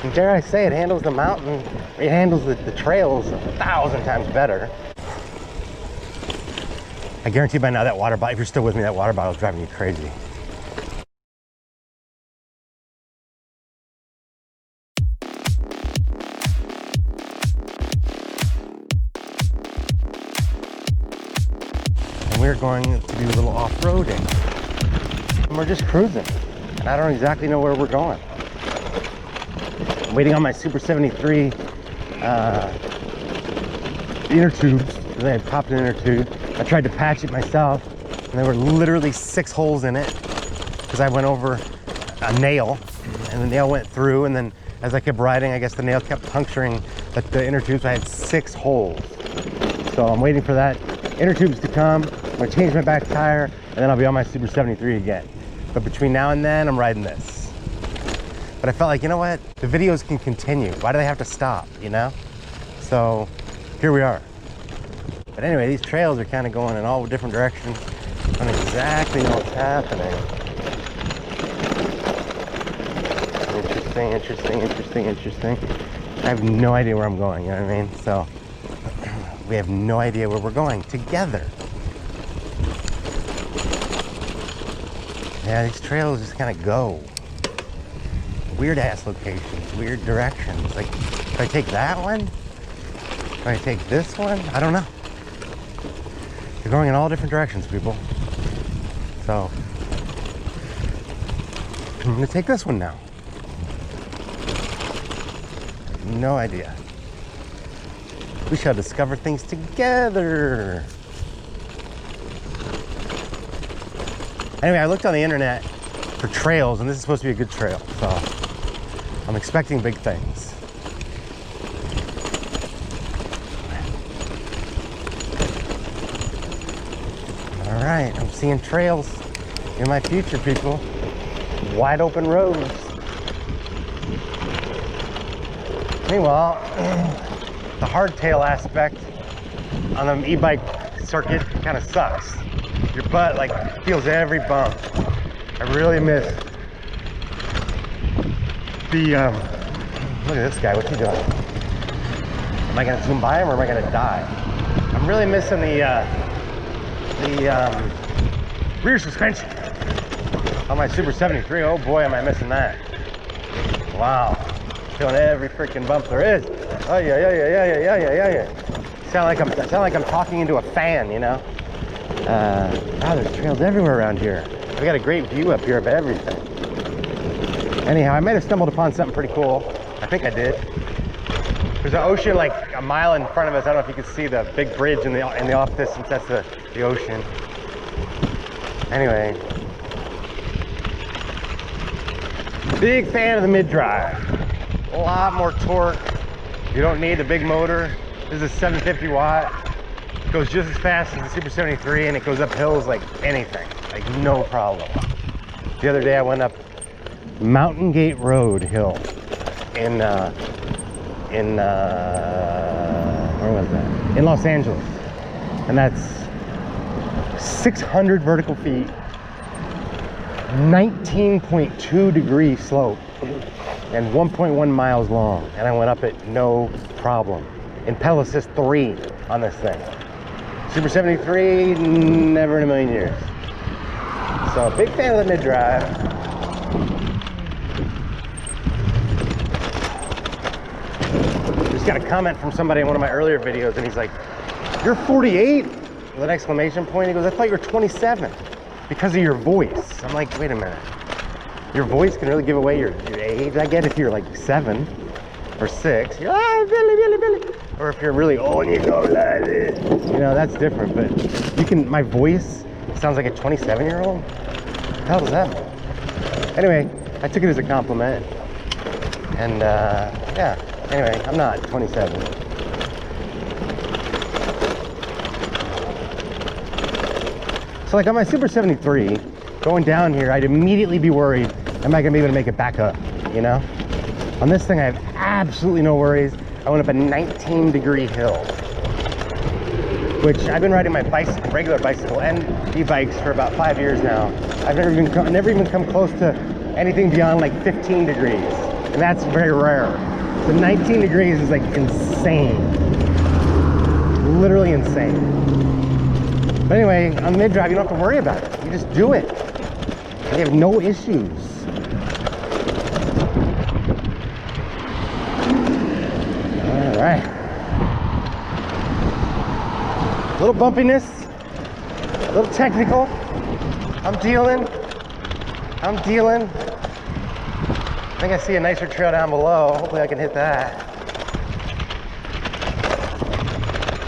And dare I say, it handles the mountain, it handles the trails 1,000 times better. I guarantee by now that water bottle, if you're still with me, that water bottle is driving you crazy. And we're going to do a little off-roading. And we're just cruising. And I don't exactly know where we're going. I'm waiting on my Super 73 inner tubes. They had popped an inner tube. I tried to patch it myself, and there were literally 6 holes in it because I went over a nail, and the nail went through, and then as I kept riding, I guess the nail kept puncturing the inner tubes. I had 6 holes. So I'm waiting for that inner tubes to come. I'm gonna change my back tire, and then I'll be on my Super 73 again. But between now and then, I'm riding this. But I felt like, you know what? The videos can continue. Why do they have to stop, you know? So here we are. But anyway, these trails are kind of going in all different directions. I don't exactly know what's happening. Interesting. I have no idea where I'm going, you know what I mean? So we have no idea where we're going together. Yeah, these trails just kind of go. Weird ass locations, weird directions. Like, do I take that one? Do I take this one? I don't know. They're going in all different directions, people. So I'm gonna take this one now. No idea. We shall discover things together. Anyway, I looked on the internet for trails, and this is supposed to be a good trail, so I'm expecting big things. All right, I'm seeing trails in my future, people. Wide open roads. Meanwhile, the hardtail aspect on the e-bike circuit kind of sucks. Your butt like feels every bump. I really miss the, look at this guy, what's he doing? Am I gonna zoom by him or am I gonna die? I'm really missing the rear suspension on my Super 73. Oh boy, am I missing that. Wow, feeling every freaking bump there is. Oh yeah. Sound like I'm talking into a fan, you know? Wow, there's trails everywhere around here. We got a great view up here of everything. Anyhow, I might have stumbled upon something pretty cool. I think I did. There's an ocean like a mile in front of us. I don't know if you can see the big bridge in the off distance. That's the ocean. Anyway, big fan of the mid-drive. A lot more torque. You don't need a big motor. This is 750 watt. It goes just as fast as the Super 73, and it goes up hills like anything, like no problem. The other day I went up Mountain Gate Road hill in where was that? In Los Angeles, and that's 600 vertical feet, 19.2 degree slope, and 1.1 miles long, and I went up it no problem in pedal assist 3 on this thing. Super 73, never in a million years. So big fan of the mid-drive. Just got a comment from somebody in one of my earlier videos, and he's like, "You're 48?" with an exclamation point. He goes, "I thought you were 27 because of your voice." I'm like, wait a minute. Your voice can really give away your age. I get if you're like 7 or 6, you're Billy. Or if you're really old and you go like this, you know, that's different. But you can, my voice sounds like a 27-year-old. How does that mean? Anyway, I took it as a compliment. And yeah, anyway, I'm not 27. So like on my Super 73, going down here, I'd immediately be worried, am I gonna be able to make it back up, you know? On this thing, I have absolutely no worries. I went up a 19-degree hill, which I've been riding my bicycle, regular bicycle and e-bikes for about 5 years now. I've never even come close to anything beyond like 15 degrees. and that's very rare. So 19 degrees is like insane. Literally insane. But anyway, on mid-drive, you don't have to worry about it. You just do it. You have no issues. All right. A little bumpiness, a little technical. I'm dealing. I think I see a nicer trail down below. Hopefully I can hit that.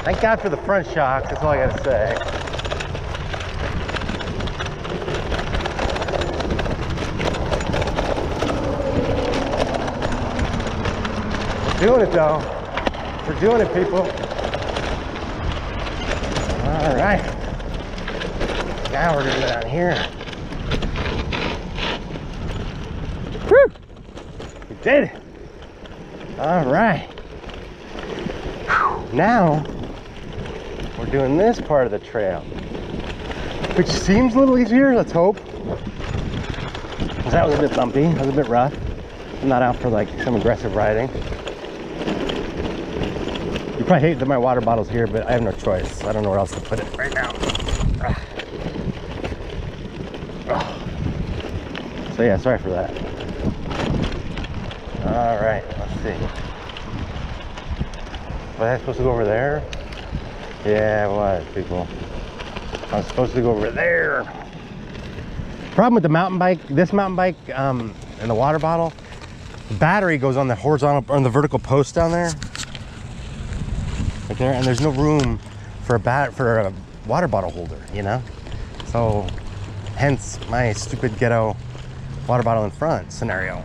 Thank God for the front shocks, that's all I gotta say. We're doing it though. We're doing it, people. All right. Now we're gonna go down here. Woo! We did it. All right. Whew. Now we're doing this part of the trail, which seems a little easier, let's hope. Because that was a bit bumpy, that was a bit rough. I'm not out for like some aggressive riding. You probably hate that my water bottle's here, but I have no choice. I don't know where else to put it right now. So yeah, sorry for that. All right, let's see. Was I supposed to go over there? Yeah, it was, people. I was supposed to go over there. Problem with the mountain bike, this mountain bike, and the water bottle, the battery goes on the horizontal, on the vertical post down there. Right there, and there's no room for a water bottle holder, you know? So, hence my stupid ghetto water bottle in front scenario.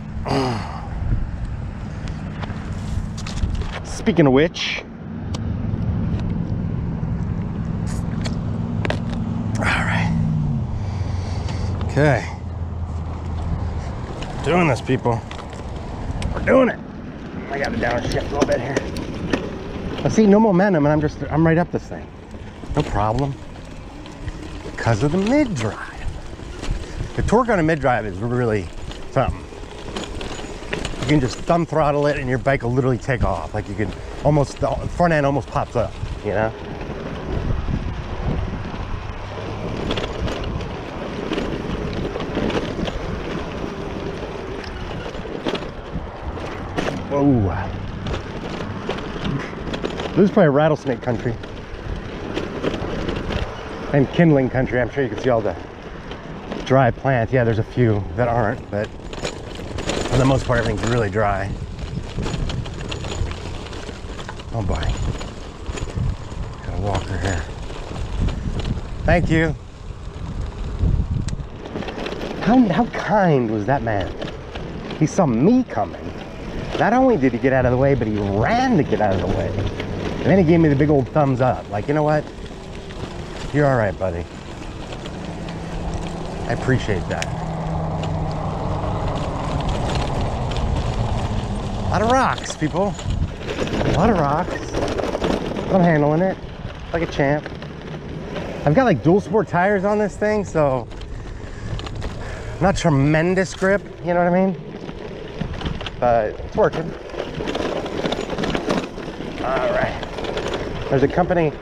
Speaking of which, all right, okay, doing this, people. We're doing it. I got to downshift a little bit here. I see no momentum, and I'm right up this thing. No problem. Because of the mid-drive. The torque on a mid-drive is really something. You can just thumb throttle it and your bike will literally take off. Like you could almost, the front end almost pops up, you know? Whoa. This is probably rattlesnake country. And kindling country. I'm sure you can see all the dry plants. Yeah, there's a few that aren't, but for the most part, everything's really dry. Oh boy. Got a walker here. Thank you. How kind was that man? He saw me coming. Not only did he get out of the way, but he ran to get out of the way. And then he gave me the big old thumbs up. Like, you know what? You're all right, buddy. I appreciate that. A lot of rocks, people. A lot of rocks. I'm handling it like a champ. I've got like dual sport tires on this thing, so not tremendous grip, you know what I mean? But it's working. All right. There's a company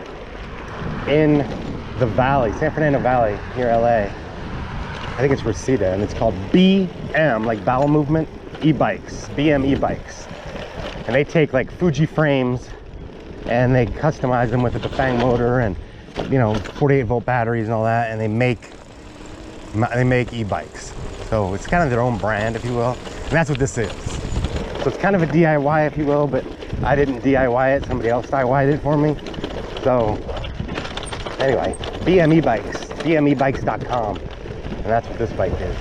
in the valley, San Fernando Valley, near LA. I think it's Reseda, and it's called BM, like bowel movement, e-bikes, BM e-bikes. And they take like Fuji frames and they customize them with a Bafang motor and, you know, 48-volt batteries and all that, and they make e-bikes. So it's kind of their own brand, if you will. And that's what this is. So it's kind of a DIY, if you will, but I didn't DIY it, somebody else DIY'd it for me. So anyway, BM e-bikes, bmebikes.com. And that's what this bike is.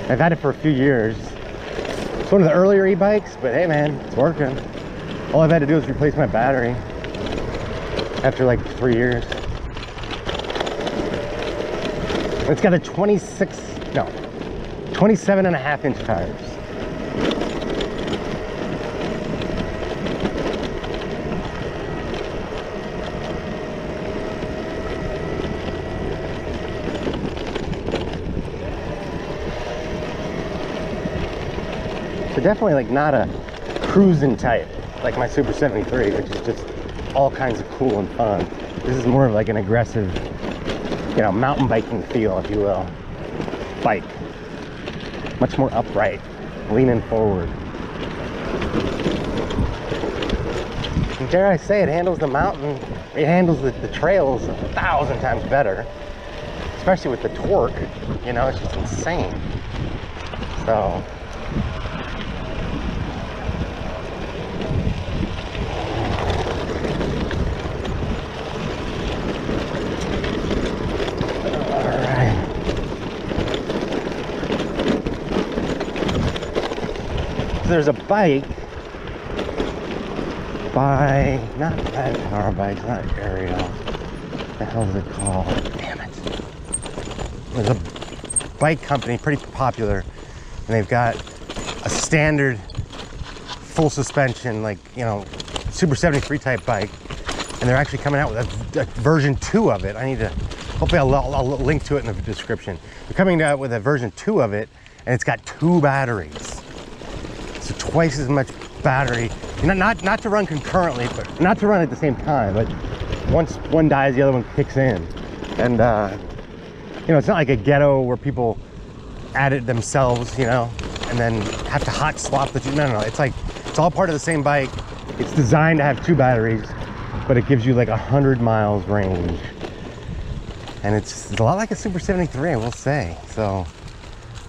I've had it for a few years. It's one of the earlier e-bikes, but hey man, it's working. All I've had to do is replace my battery after like 3 years. It's got a 27.5-inch tires. but definitely like not a cruising type like my Super 73, which is just all kinds of cool and fun. This is more of like an aggressive, you know, mountain biking feel, if you will, bike. Much more upright, leaning forward. And dare I say, it handles the mountain, it handles the trails 1,000 times better, especially with the torque. You know, it's just insane. So there's a bike by, not that power bike, not Ariel. What the hell is it called? Damn it. There's a bike company, pretty popular, and they've got a standard full suspension, like, you know, Super 73 type bike, and they're actually coming out with a version 2 of it. I need to, hopefully I'll link to it in the description. They're coming out with a version 2 of it, and it's got 2 batteries. So twice as much battery, not to run concurrently, but not to run at the same time, but once one dies, the other one kicks in. And you know, it's not like a ghetto where people add it themselves, you know, and then have to hot swap the two. No, it's like, it's all part of the same bike. It's designed to have 2 batteries, but it gives you like 100 miles range. And it's a lot like a Super 73, I will say. So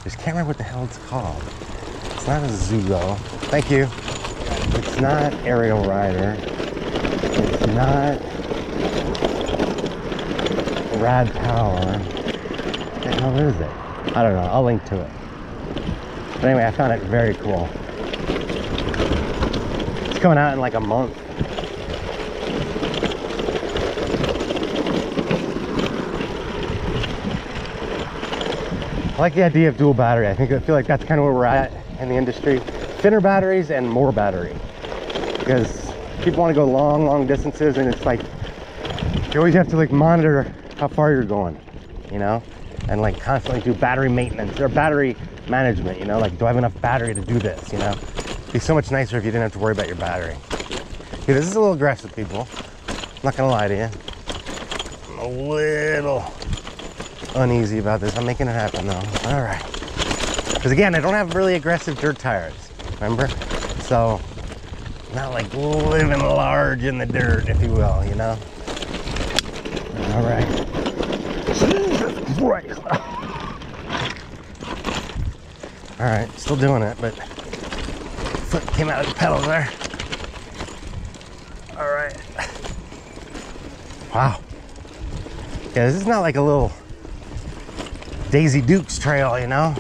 I just can't remember what the hell it's called. It's not a Zugo. Thank you. It's not Aerial Rider. It's not Rad Power. What the hell is it? I don't know. I'll link to it. But anyway, I found it very cool. It's coming out in like a month. I like the idea of dual battery. I feel like that's kind of where we're at in the industry. Thinner batteries and more battery, because people want to go long distances, and it's like you always have to like monitor how far you're going, you know, and like constantly do battery maintenance or battery management, you know, like, do I have enough battery to do this, you know? It'd be so much nicer if you didn't have to worry about your battery. Okay, this is a little aggressive, people. I'm not gonna lie to you. I'm a little uneasy about this. I'm making it happen though. All right. Because again, I don't have really aggressive dirt tires, remember? So, not like living large in the dirt, if you will, you know? All right. Jesus Christ. All right, still doing it, but foot came out of the pedal there. All right. Wow. Yeah, this is not like a little Daisy Dukes trail, you know?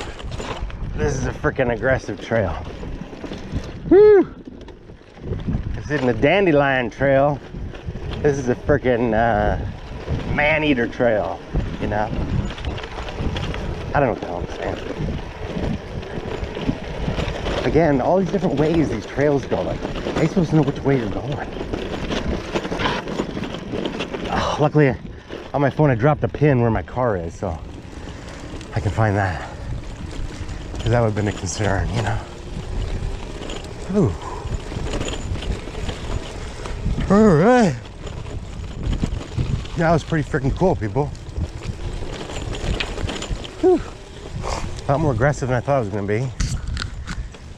This is a freaking aggressive trail. Woo! This isn't a dandelion trail. This is a freaking man-eater trail, you know? I don't know what the hell I'm saying. Again, all these different ways these trails go. Like, how are you supposed to know which way you're going? Oh, luckily, on my phone, I dropped a pin where my car is, so I can find that. Because that would have been a concern, you know? Ooh. All right. That was pretty freaking cool, people. Whew. A lot more aggressive than I thought it was going to be.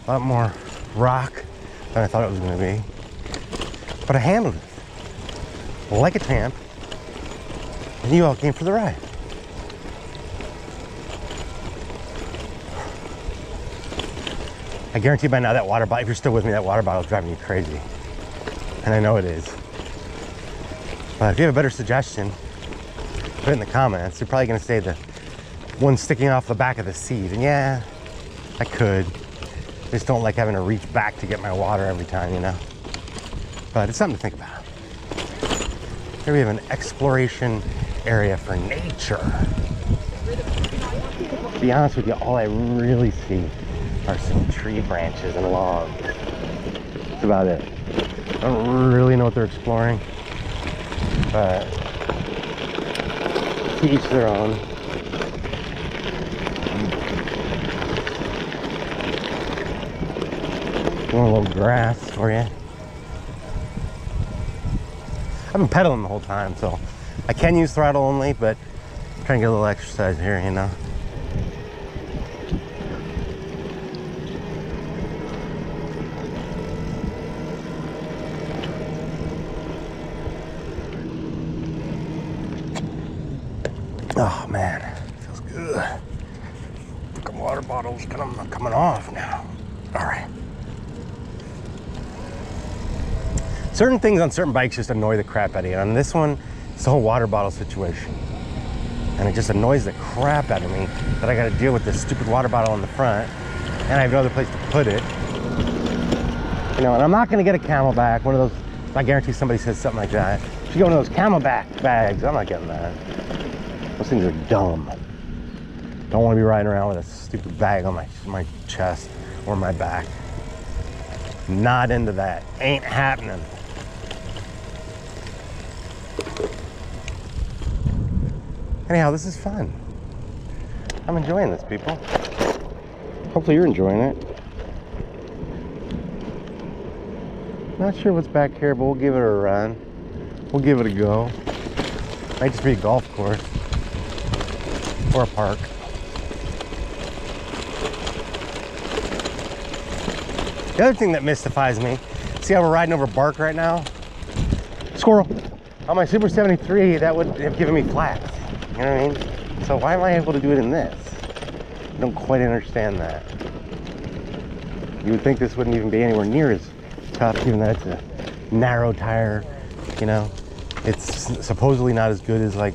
A lot more rock than I thought it was going to be. But I handled it like a champ. And you all came for the ride. I guarantee by now that water bottle, if you're still with me, that water bottle is driving you crazy. And I know it is. But if you have a better suggestion, put it in the comments. You're probably gonna say the one sticking off the back of the seat. And yeah, I could. I just don't like having to reach back to get my water every time, you know? But it's something to think about. Here we have an exploration area for nature. To be honest with you, all I really see are some tree branches and logs. That's about it. I don't really know what they're exploring, but to each their own. Doing a little grass for you. I've been pedaling the whole time, so I can use throttle only, but I'm trying to get a little exercise here, you know. Oh man, feels good. Fucking water bottle's coming off now. All right. Certain things on certain bikes just annoy the crap out of you. On this one, it's the whole water bottle situation. And it just annoys the crap out of me that I got to deal with this stupid water bottle in the front, and I have no other place to put it. You know, and I'm not going to get a Camelback, one of those. I guarantee somebody says something like that. You get one of those Camelback bags. I'm not getting that. Those things are dumb. Don't want to be riding around with a stupid bag on my chest or my back. Not into that. Ain't happening. Anyhow, this is fun. I'm enjoying this, people. Hopefully you're enjoying it. Not sure what's back here, but we'll give it a run. We'll give it a go. Might just be a golf course or a park. The other thing that mystifies me, see how we're riding over bark right now? Squirrel. On my Super 73, that would have given me flats. You know what I mean? So why am I able to do it in this? I don't quite understand that. You would think this wouldn't even be anywhere near as tough, given that it's a narrow tire, you know? It's supposedly not as good as like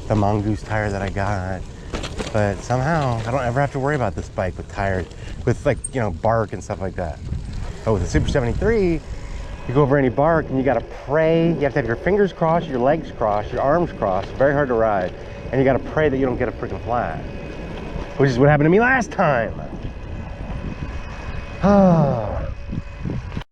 the Mongoose tire that I got, but somehow I don't ever have to worry about this bike with tires, with like, you know, bark and stuff like that. But with the Super 73, you go over any bark and you gotta pray. You have to have your fingers crossed, your legs crossed, your arms crossed. Very hard to ride. And you gotta pray that you don't get a freaking flat, which is what happened to me last time. Oh.